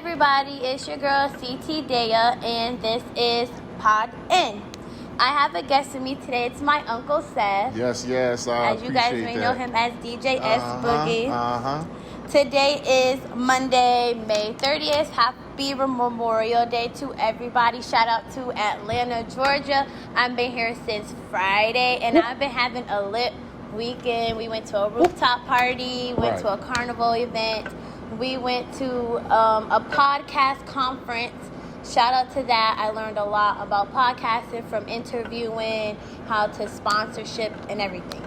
everybody, it's your girl CT Daya, and this is Pod In. I have a guest with me today. It's my Uncle Seth. Yes, as you guys may know him as DJ S Boogie. Today is Monday, May 30th. Happy Memorial Day to everybody. Shout out to Atlanta, Georgia. I've been here since Friday, and I've been having a lit weekend. We went to a rooftop party, went to a carnival event. We went to a podcast conference. Shout out to that. I learned a lot about podcasting, from interviewing, how to sponsorship, and everything.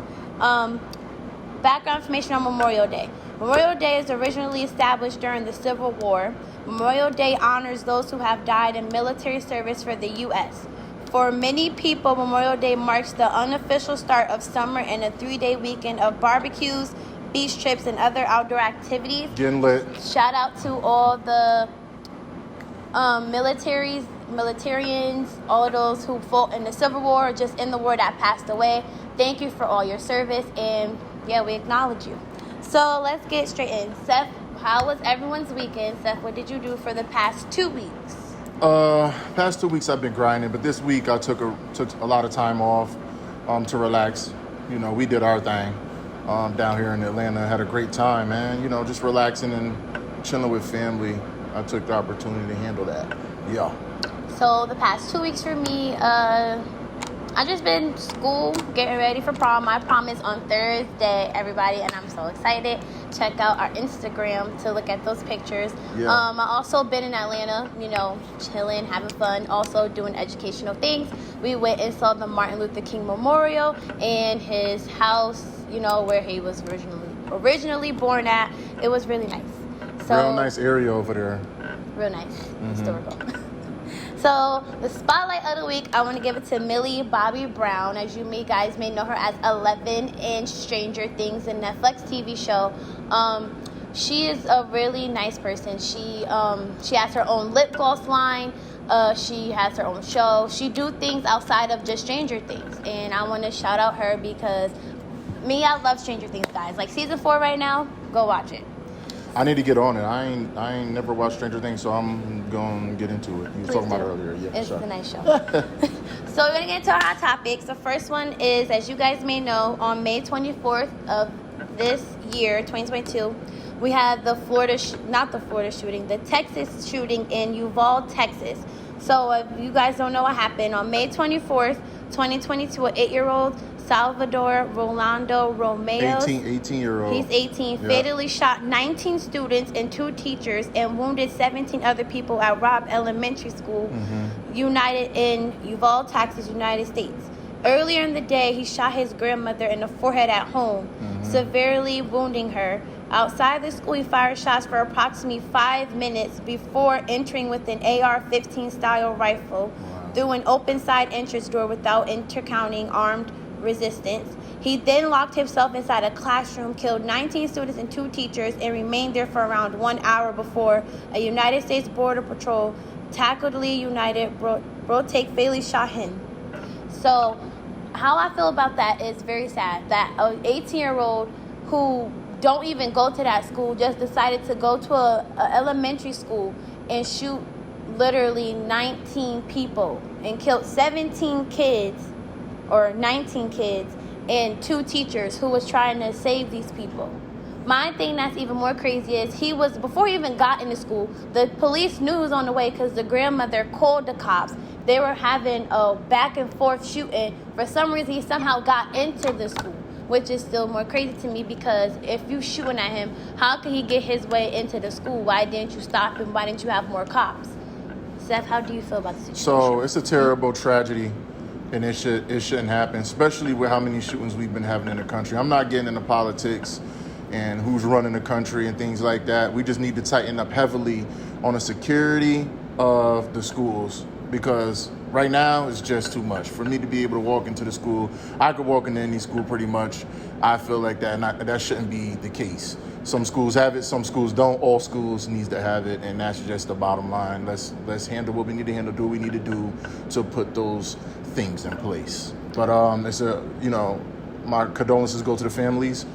Background information on Memorial Day. Memorial Day is originally established during the Civil War. Memorial Day honors those who have died in military service for the U.S. For many people, Memorial Day marks the unofficial start of summer and a 3-day weekend of barbecues, beach trips, and other outdoor activities. Getting lit. Shout out to all the militarians, all of those who fought in the Civil War or just in the war that passed away. Thank you for all your service, and yeah, we acknowledge you. So let's get straight in. Seth, how was everyone's weekend? Seth, what did you do for the past 2 weeks? Past 2 weeks I've been grinding, but this week I took a lot of time off to relax. You know, we did our thing down here in Atlanta. Had a great time, man. You know, just relaxing and chilling with family. I took the opportunity to handle that. Yeah. So the past 2 weeks for me, I just been school, getting ready for prom. My prom is on Thursday, everybody, and I'm so excited. Check out our Instagram to look at those pictures. Yeah. I also been in Atlanta, you know, chilling, having fun, also doing educational things. We went and saw the Martin Luther King Memorial and his house, you know, where he was originally born at. It was really nice. So, real nice area over there. Real nice. Historical. So, the spotlight of the week, I want to give it to Millie Bobby Brown. As you guys may know her as 11 in Stranger Things, a Netflix TV show. She is a really nice person. She has her own lip gloss line. She has her own show. She do things outside of just Stranger Things. And I want to shout out her because I love Stranger Things, guys. Like season 4 right now, go watch it. I need to get on it. I ain't never watched Stranger Things, so I'm going to get into it. You were talking about it earlier. Yeah, it's a nice show. So we're going to get into our hot topics. The first one is, as you guys may know, on May 24th of this year, 2022, we had the Texas shooting in Uvalde, Texas. So if you guys don't know what happened, on May 24th, 2022, an 8-year-old Salvador Rolando Romeo, 18-year-old. He's 18, fatally shot 19 students and 2 teachers and wounded 17 other people at Robb Elementary School, United in Uvalde, Texas, United States. Earlier in the day, he shot his grandmother in the forehead at home, severely wounding her. Outside the school, he fired shots for approximately 5 minutes before entering with an AR-15 style rifle through an open side entrance door without intercounting armed resistance. He then locked himself inside a classroom, killed 19 students and 2 teachers, and remained there for around 1 hour before a United States Border Patrol tactically United Brotake fatally shot him. So how I feel about that is very sad that an 18-year-old who don't even go to that school just decided to go to a elementary school and shoot literally 19 people and killed 17 kids or 19 kids and 2 teachers who was trying to save these people. My thing that's even more crazy is before he even got into school, the police knew he was on the way because the grandmother called the cops. They were having a back and forth shooting. For some reason, he somehow got into the school, which is still more crazy to me because if you shooting at him, how could he get his way into the school? Why didn't you stop him? Why didn't you have more cops? Seth, how do you feel about the situation? So it's a terrible tragedy. And it shouldn't happen, especially with how many shootings we've been having in the country. I'm not getting into politics and who's running the country and things like that. We just need to tighten up heavily on the security of the schools because right now it's just too much. For me to be able to walk into the school, I could walk into any school pretty much. I feel like that, and that shouldn't be the case. Some schools have it, some schools don't. All schools needs to have it, and that's just the bottom line. Let's handle what we need to handle, do what we need to do to put those things in place. But my condolences go to the families.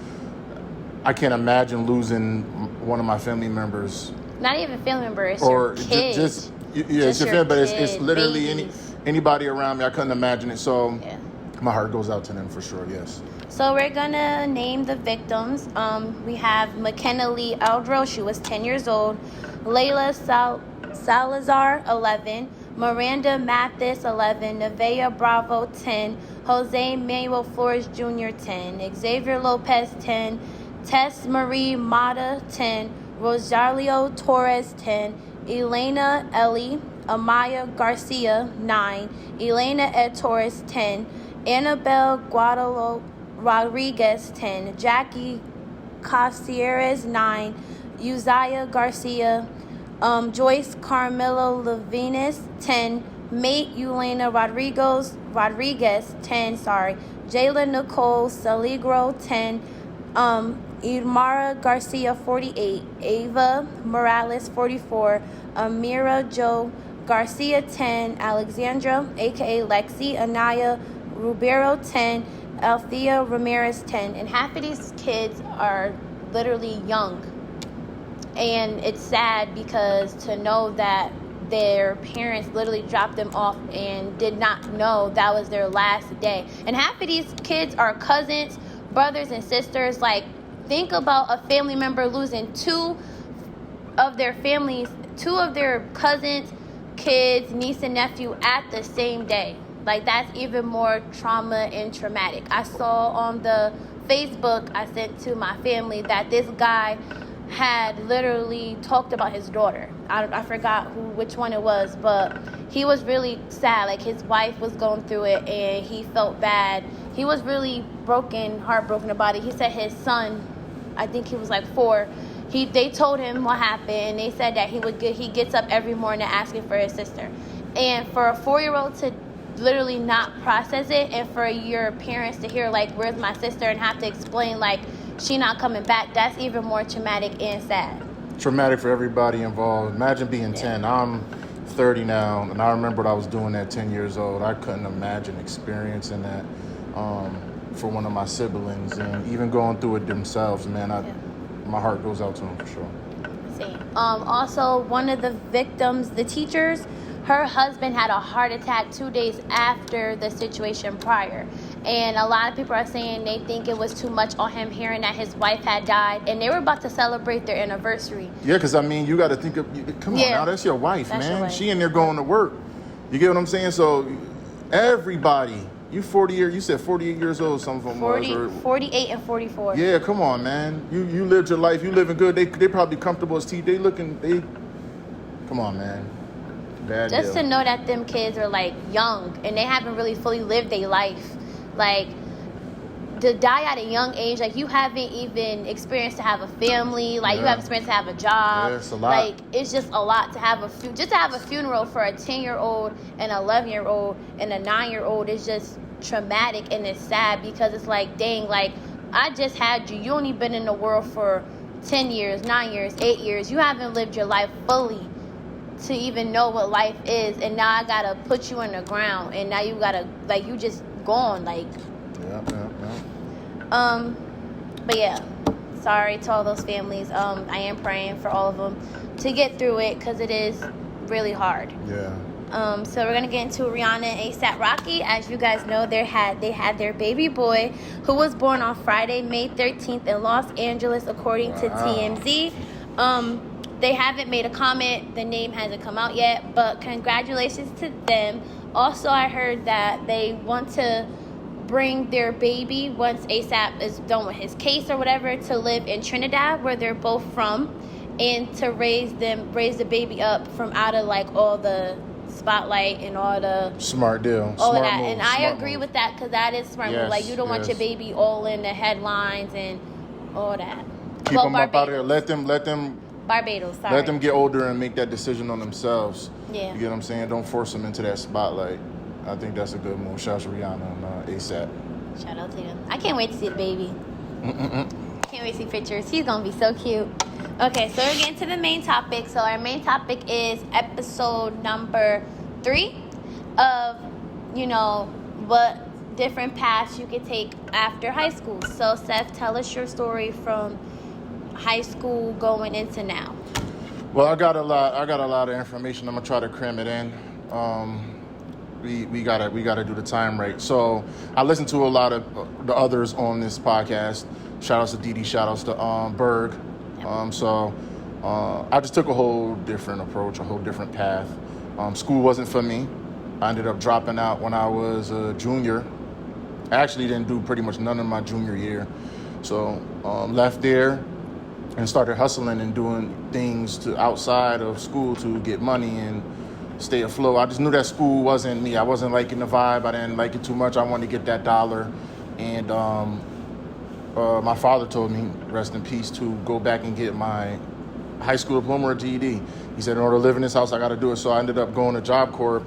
I can't imagine losing one of my family members Not even family members, or your kids. It's your family, but it's kids, literally babies. anybody around me. I couldn't imagine it. So Yeah. my heart goes out to them for sure. Yes. So we're gonna name the victims. We have McKenna Lee Eldro. She was 10 years old. Layla Salazar, 11. Miranda Mathis, 11. Nevaeh Bravo, 10. Jose Manuel Flores Jr., 10. Xavier Lopez, 10. Tess Marie Mata, 10. Rosario Torres, 10. Elena Ellie Amaya Garcia, 9. Elena Ed Torres, 10. Annabelle Guadalupe Rodriguez, 10. Jackie Casieres, 9. Uzziah Garcia. Joyce Carmelo Levinas, 10. Mate Yulena Rodriguez, 10. Jayla Nicole Saligro, 10. Irmara Garcia, 48. Ava Morales, 44. Amira Joe Garcia, 10. Alexandra, a.k.a. Lexi Anaya Rubero, 10. Althea Ramirez, 10. And half of these kids are literally young. And it's sad because to know that their parents literally dropped them off and did not know that was their last day. And half of these kids are cousins, brothers and sisters. Like, think about a family member losing two of their cousins, kids, niece and nephew at the same day. Like, that's even more trauma and traumatic. I saw on the Facebook I sent to my family that this guy had literally talked about his daughter. I forgot which one it was, but he was really sad. Like, his wife was going through it and he felt bad. He was really heartbroken about it. He said his son, I think he was like 4, they told him what happened, and they said that he gets up every morning asking for his sister. And for a 4-year-old to literally not process it, and for your parents to hear, like, where's my sister, and have to explain, like, she not coming back, that's even more traumatic and sad. Traumatic for everybody involved. Imagine being 10. I'm 30 now, and I remember I was doing that 10 years old. I couldn't imagine experiencing that for one of my siblings, and even going through it themselves, man. My heart goes out to them for sure. Same. Also, one of the victims, the teachers, her husband had a heart attack 2 days after the situation prior. And a lot of people are saying they think it was too much on him hearing that his wife had died. And they were about to celebrate their anniversary. Yeah, because, I mean, you got to think of... Come on now, that's your wife, man. Your wife. She in there going to work. You get what I'm saying? So, everybody... You 48 years old, some of them 48 and 44. Yeah, come on, man. You lived your life. You living good. They probably comfortable as teeth. Come on, man. Bad Just deal. To know that them kids are, like, young and they haven't really fully lived their life. Like, to die at a young age, like, you haven't even experienced to have a family. Like, you haven't experienced to have a job. Yeah, it's a lot. Like, it's just a lot to have just to have a funeral for a 10-year-old, an 11-year-old, and a 9-year-old is just traumatic, and it's sad because it's like, dang, like, I just had you. You only been in the world for 10 years, 9 years, 8 years. You haven't lived your life fully to even know what life is, and now I gotta put you in the ground, and now you gotta, like, you just gone, like. But yeah, sorry to all those families. I am praying for all of them to get through it because it is really hard. Yeah. So we're gonna get into Rihanna and A$AP Rocky. As you guys know, they had their baby boy who was born on Friday, May 13th in Los Angeles, according to TMZ. They haven't made a comment. The name hasn't come out yet, but congratulations to them. Also, I heard that they want to bring their baby, once A$AP is done with his case or whatever, to live in Trinidad, where they're both from, and to raise the baby up from out of, like, all the spotlight and all the smart deal, all smart of that. move, and I agree with that, because that is smart move. Like, you don't want your baby all in the headlines and all that. Keep them up out there. Let them Barbados, sorry. Let them get older and make that decision on themselves. Yeah. You get what I'm saying? Don't force them into that spotlight. I think that's a good move. Shout out to Rihanna and A$AP. Shout out to him. I can't wait to see the baby. Can't wait to see pictures. He's going to be so cute. Okay, so we're getting to the main topic. So our main topic is episode number 3 of, what different paths you could take after high school. So, Seth, tell us your story from high school going into now. Well, I got a lot. I got a lot of information. I'm gonna try to cram it in. We gotta do the time right. So I listened to a lot of the others on this podcast. Shout outs to Dee, shout outs to Berg. I just took a whole different approach, a whole different path. School wasn't for me. I ended up dropping out when I was a junior. I actually didn't do pretty much none of my junior year. So left there and started hustling and doing things to outside of school to get money and stay afloat. I just knew that school wasn't me. I wasn't liking the vibe. I didn't like it too much. I wanted to get that dollar. And my father told me, rest in peace, to go back and get my high school diploma or GED. He said, in order to live in this house, I got to do it. So I ended up going to Job Corps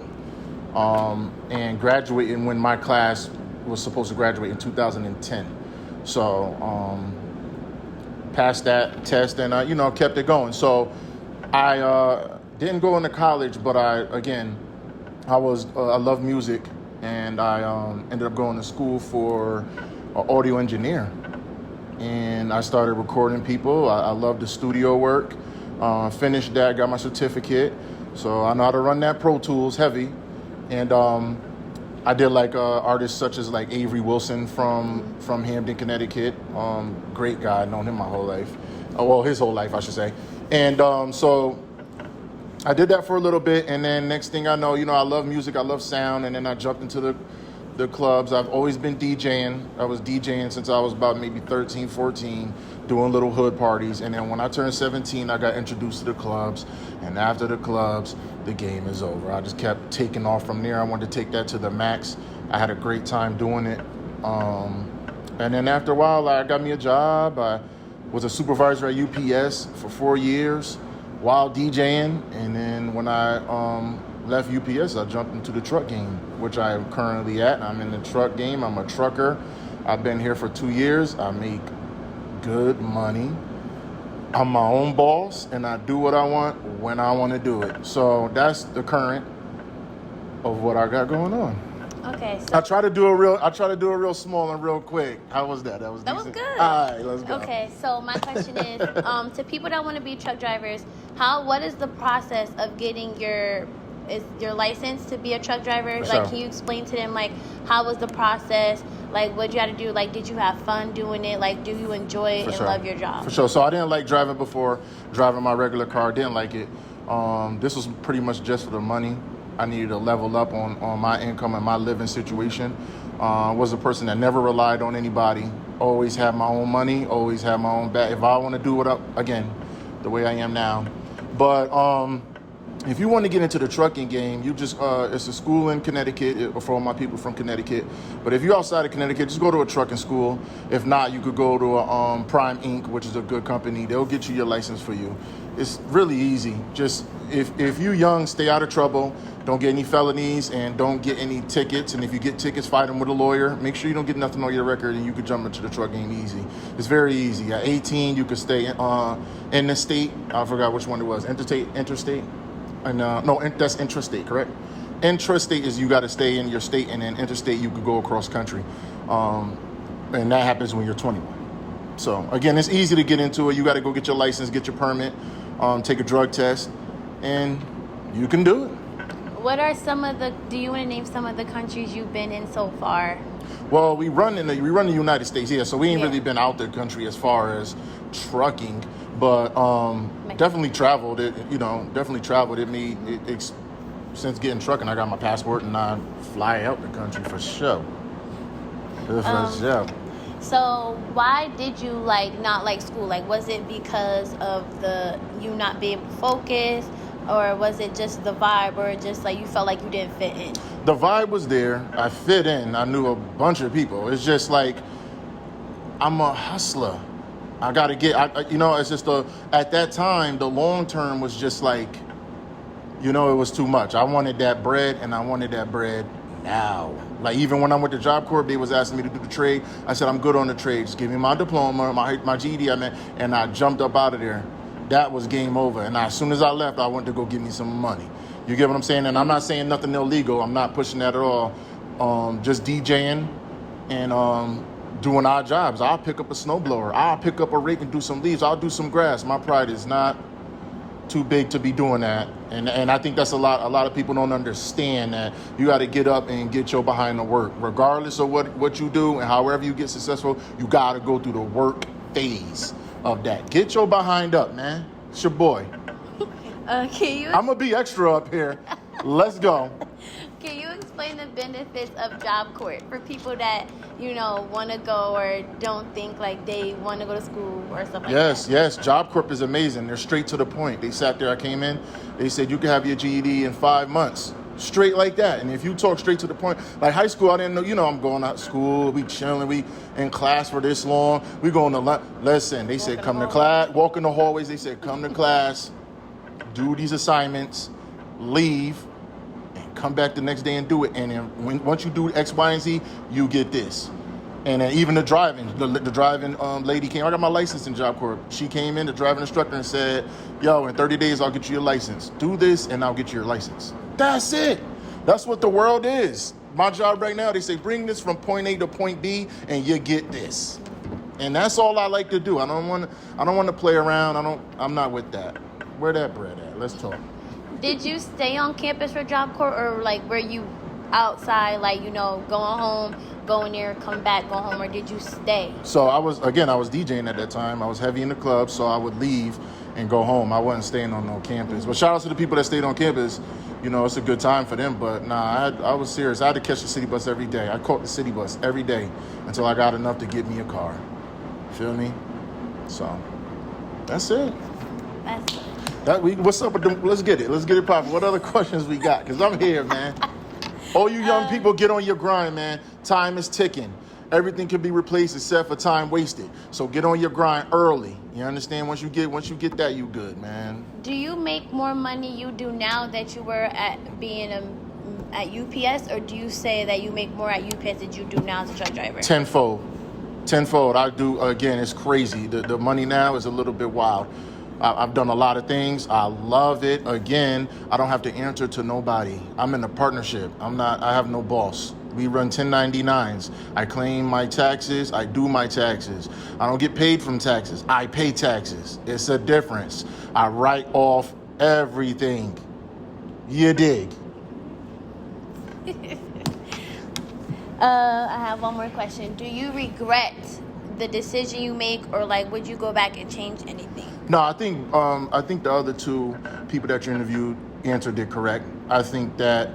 and graduating when my class was supposed to graduate in 2010. So passed that test and I, kept it going. So I didn't go into college, but I love music, and I ended up going to school for an audio engineer. And I started recording people. I love the studio work. Finished that, got my certificate. So I know how to run that Pro Tools heavy. And I did artists such as like Avery Wilson from Hamden, Connecticut. Great guy, I've known him my whole life. Well, his whole life, I should say. And so I did that for a little bit. And then next thing I know, I love music, I love sound. And then I jumped into the clubs. I've always been DJing. I was DJing since I was about maybe 13, 14, doing little hood parties. And then when I turned 17, I got introduced to the clubs. And after the clubs, the game is over. I just kept taking off from there. I wanted to take that to the max. I had a great time doing it. And then after a while, I got me a job. I was a supervisor at UPS for 4 years while DJing. And then when I left UPS, I jumped into the truck game, which I am currently at. I'm in the truck game. I'm a trucker. I've been here for 2 years. I make good money. I'm my own boss, and I do what I want when I want to do it. So that's the current of what I got going on. Okay. So I try to do a real small and real quick. How was that? That was decent? Good. All right, let's go. Okay, so my question is, to people that want to be truck drivers, what is the process of getting your license to be a truck driver? For sure. Can you explain to them, how was the process? What you had to do? Did you have fun doing it? Do you enjoy it and love your job? For sure. So I didn't like driving before, driving my regular car. Didn't like it. This was pretty much just for the money. I needed to level up on my income and my living situation. Was a person that never relied on anybody. Always had my own money. Always had my own bag. If I want to do it up, again, the way I am now. But if you want to get into the trucking game, you just, it's a school in Connecticut for all my people from Connecticut. But if you're outside of Connecticut, just go to a trucking school. If not, you could go to a Prime Inc., which is a good company. They'll get you your license for you. It's really easy. Just if you're young, stay out of trouble. Don't get any felonies and don't get any tickets. And if you get tickets, fight them with a lawyer. Make sure you don't get nothing on your record and you could jump into the truck game easy. It's very easy. At 18, you could stay in the state. I forgot which one it was. Interstate. And that's intrastate, correct? Intrastate is you got to stay in your state, and then interstate you could go across country, and that happens when you're 21. So again, it's easy to get into it. You got to go get your license, get your permit, take a drug test, and you can do it. What are do you want to name some of the countries you've been in so far? Well, we run the United States, so we ain't really been out the country as far as trucking. But definitely traveled. Definitely traveled. Since getting trucking, I got my passport and I fly out the country for sure. So why did you not like school? Was it because of you not being able to focus, or was it just the vibe, or just you felt like you didn't fit in? The vibe was there. I fit in. I knew a bunch of people. It's just I'm a hustler. I got to get, it's just at that time, the long term was just it was too much. I wanted that bread, and I wanted that bread now. Even when I went to Job Corps, they was asking me to do the trade. I said, I'm good on the trade. Just give me my diploma, my GED, and I jumped up out of there. That was game over. And as soon as I left, I went to go get me some money. You get what I'm saying? And I'm not saying nothing illegal. I'm not pushing that at all. Just DJing and doing odd jobs. I'll pick up a snowblower. I'll pick up a rake and do some leaves. I'll do some grass. My pride is not too big to be doing that. And I think that's a lot of people don't understand that you got to get up and get your behind to work. Regardless of what you do and however you get successful, you got to go through the work phase of that. Get your behind up, man. It's your boy. I'm going to be extra up here. Let's go. Can you explain the benefits of Job Corps for people that, want to go or don't think like they want to go to school or stuff like that? Yes. Job Corps is amazing. They're straight to the point. They sat there. I came in. They said, you can have your GED in 5 months. Straight like that. And if you talk straight to the point, like high school, I didn't know, I'm going out to school. We chilling. We in class for this long. We going to listen. They said, come to class. Walk in the hallways. They said, come to class. Do these assignments. Leave. Come back the next day and do it. And then once you do X, Y, and Z, you get this. And then even the driving lady came. I got my license in Job Corps. She came in, the driving instructor, and said, yo, in 30 days, I'll get you your license. Do this, and I'll get you your license. That's it. That's what the world is. My job right now, they say, bring this from point A to point B, and you get this. And that's all I like to do. I don't want to play around. I'm not with that. Where that bread at? Let's talk. Did you stay on campus for Job Corps, or like were you outside, like going home, going there, come back, go home, or did you stay? So I was DJing at that time. I was heavy in the club, so I would leave and go home. I wasn't staying on no campus. But shout out to the people that stayed on campus. It's a good time for them. But nah, I was serious. I had to catch the city bus every day. I caught the city bus every day until I got enough to get me a car. Feel me? So that's it. That's it. What's up with them? Let's get it popping. What other questions we got? Because I'm here, man. All you young people, get on your grind, man. Time is ticking. Everything can be replaced except for time wasted. So get on your grind early. You understand? Once you get that, you good, man. Do you make more money you do now that you were at being at UPS, or do you say that you make more at UPS than you do now as a truck driver? Tenfold. I do. Again, it's crazy. The money now is a little bit wild. I've done a lot of things. I love it. Again, I don't have to answer to nobody. I'm in a partnership. I have no boss. We run 1099s. I claim my taxes. I do my taxes. I don't get paid from taxes. I pay taxes. It's a difference. I write off everything. You dig? I have one more question. Do you regret the decision you make, or like would you go back and change anything? No, I think the other two people that you interviewed answered it correct. I think that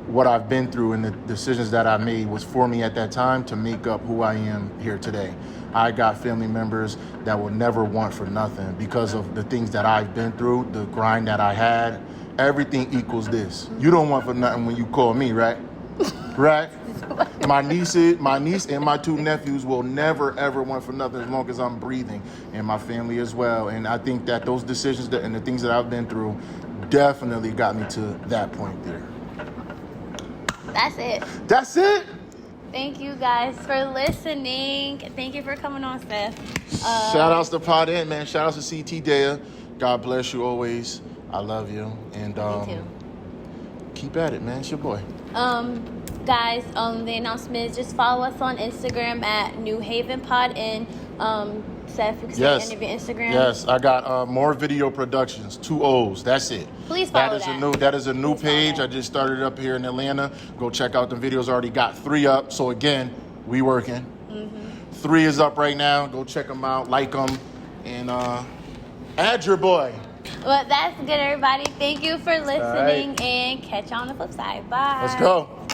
what I've been through and the decisions that I made was for me at that time to make up who I am here today. I got family members that will never want for nothing because of the things that I've been through, the grind that I had. Everything equals this. You don't want for nothing when you call me, right? Right? My niece and my two nephews will never, ever want for nothing as long as I'm breathing, and my family as well. And I think that those decisions and the things that I've been through definitely got me to that point there. That's it. Thank you guys for listening. Thank you for coming on, Seth. Shout outs to Pod In, man. Shout outs to CT Dea. God bless you always. I love you. And me too. Keep at it, man. It's your boy. Guys, the announcement is just follow us on Instagram at New Haven Pod In. Seth, you can say any of your Instagram. Yes, I got more video productions, 2 O's. That's it. Please follow that. That is a new page. I just started up here in Atlanta. Go check out the videos. Already got 3 up. So again, we working. 3 is up right now. Go check them out, like them, and add your boy. Well, that's good, everybody. Thank you for listening, and catch you on the flip side. Bye. Let's go.